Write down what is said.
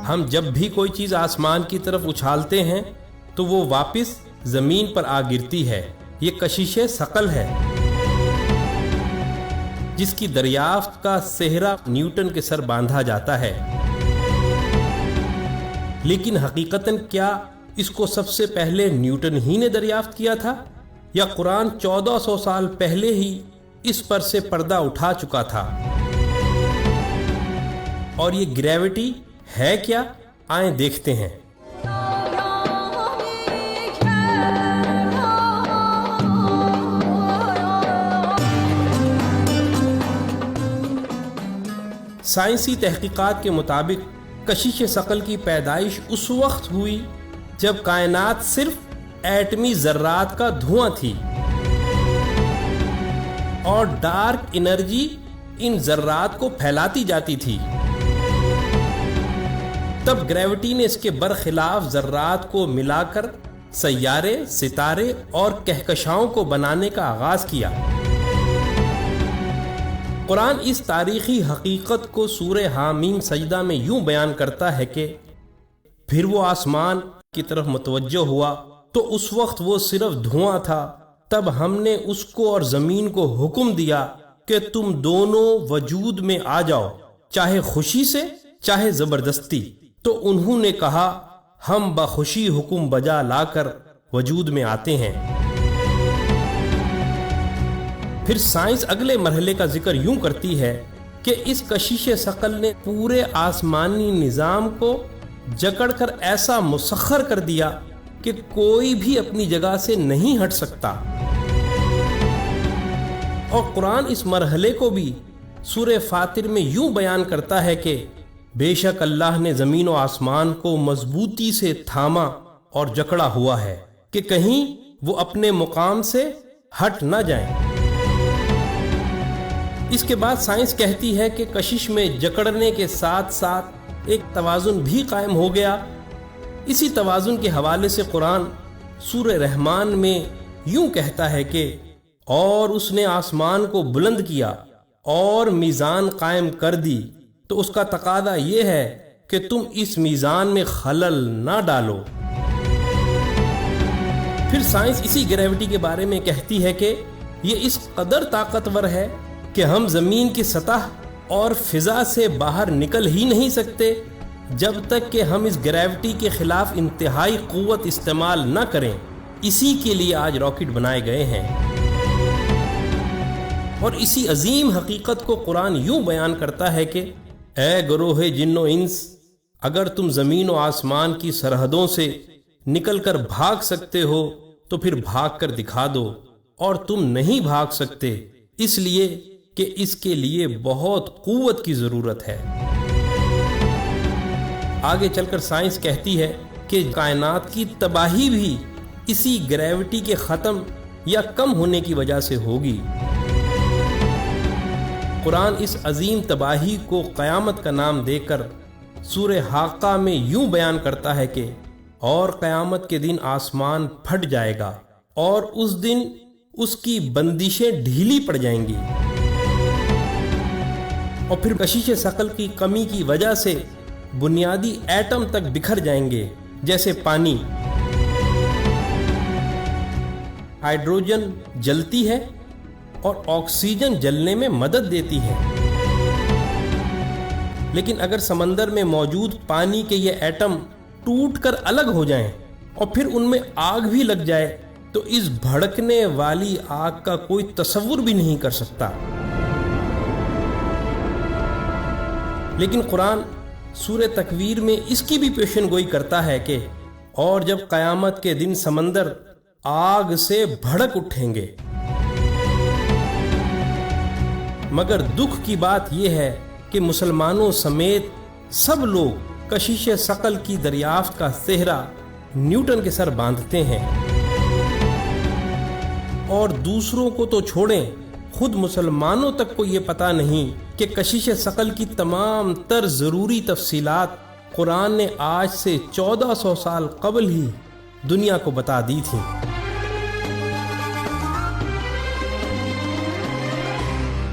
ہم جب بھی کوئی چیز آسمان کی طرف اچھالتے ہیں تو وہ واپس زمین پر آ گرتی ہے. یہ کشش ثقل ہے جس کی دریافت کا سہرا نیوٹن کے سر باندھا جاتا ہے. لیکن حقیقتاً کیا اس کو سب سے پہلے نیوٹن ہی نے دریافت کیا تھا، یا قرآن 1400 سال پہلے ہی اس پر سے پردہ اٹھا چکا تھا؟ اور یہ گریوٹی ہے کیا؟ آئیں دیکھتے ہیں. سائنسی تحقیقات کے مطابق کشش ثقل کی پیدائش اس وقت ہوئی جب کائنات صرف ایٹمی ذرات کا دھواں تھی اور ڈارک انرجی ان ذرات کو پھیلاتی جاتی تھی. تب گریوٹی نے اس کے برخلاف ذرات کو ملا کر سیارے، ستارے اور کہکشاؤں کو بنانے کا آغاز کیا. قرآن اس تاریخی حقیقت کو سورہ حامیم سجدہ میں یوں بیان کرتا ہے کہ پھر وہ آسمان کی طرف متوجہ ہوا تو اس وقت وہ صرف دھواں تھا. تب ہم نے اس کو اور زمین کو حکم دیا کہ تم دونوں وجود میں آ جاؤ، چاہے خوشی سے چاہے زبردستی. تو انہوں نے کہا ہم بخوشی حکم بجا لا کر وجود میں آتے ہیں. پھر سائنس اگلے مرحلے کا ذکر یوں کرتی ہے کہ اس کشش ثقل نے پورے آسمانی نظام کو جکڑ کر ایسا مسخر کر دیا کہ کوئی بھی اپنی جگہ سے نہیں ہٹ سکتا. اور قرآن اس مرحلے کو بھی سورہ فاطر میں یوں بیان کرتا ہے کہ بے شک اللہ نے زمین و آسمان کو مضبوطی سے تھاما اور جکڑا ہوا ہے کہ کہیں وہ اپنے مقام سے ہٹ نہ جائیں. اس کے بعد سائنس کہتی ہے کہ کشش میں جکڑنے کے ساتھ ساتھ ایک توازن بھی قائم ہو گیا. اسی توازن کے حوالے سے قرآن سورہ رحمان میں یوں کہتا ہے کہ اور اس نے آسمان کو بلند کیا اور میزان قائم کر دی تو اس کا تقاضا یہ ہے کہ تم اس میزان میں خلل نہ ڈالو. پھر سائنس اسی گریوٹی کے بارے میں کہتی ہے کہ یہ اس قدر طاقتور ہے کہ ہم زمین کی سطح اور فضا سے باہر نکل ہی نہیں سکتے جب تک کہ ہم اس گریوٹی کے خلاف انتہائی قوت استعمال نہ کریں. اسی کے لیے آج راکٹ بنائے گئے ہیں. اور اسی عظیم حقیقت کو قرآن یوں بیان کرتا ہے کہ اے گروہ جن و انس، اگر تم زمین و آسمان کی سرحدوں سے نکل کر بھاگ سکتے ہو تو پھر بھاگ کر دکھا دو، اور تم نہیں بھاگ سکتے اس لیے کہ اس کے لیے بہت قوت کی ضرورت ہے. آگے چل کر سائنس کہتی ہے کہ کائنات کی تباہی بھی اسی گریوٹی کے ختم یا کم ہونے کی وجہ سے ہوگی. قرآن اس عظیم تباہی کو قیامت کا نام دے کر سورہ حاقہ میں یوں بیان کرتا ہے کہ اور قیامت کے دن آسمان پھٹ جائے گا اور اس دن اس کی بندشیں ڈھیلی پڑ جائیں گی، اور پھر کشش ثقل کی کمی کی وجہ سے بنیادی ایٹم تک بکھر جائیں گے جیسے پانی. ہائیڈروجن جلتی ہے اور آکسیجن جلنے میں مدد دیتی ہے، لیکن اگر سمندر میں موجود پانی کے یہ ایٹم ٹوٹ کر الگ ہو جائیں اور پھر ان میں آگ بھی لگ جائے تو اس بھڑکنے والی آگ کا کوئی تصور بھی نہیں کر سکتا. لیکن قرآن سورہ تکویر میں اس کی بھی پیشن گوئی کرتا ہے کہ اور جب قیامت کے دن سمندر آگ سے بھڑک اٹھیں گے. مگر دکھ کی بات یہ ہے کہ مسلمانوں سمیت سب لوگ کشش ثقل کی دریافت کا سہرا نیوٹن کے سر باندھتے ہیں، اور دوسروں کو تو چھوڑیں، خود مسلمانوں تک کو یہ پتہ نہیں کہ کشش ثقل کی تمام تر ضروری تفصیلات قرآن نے آج سے 1400 سال قبل ہی دنیا کو بتا دی تھیں.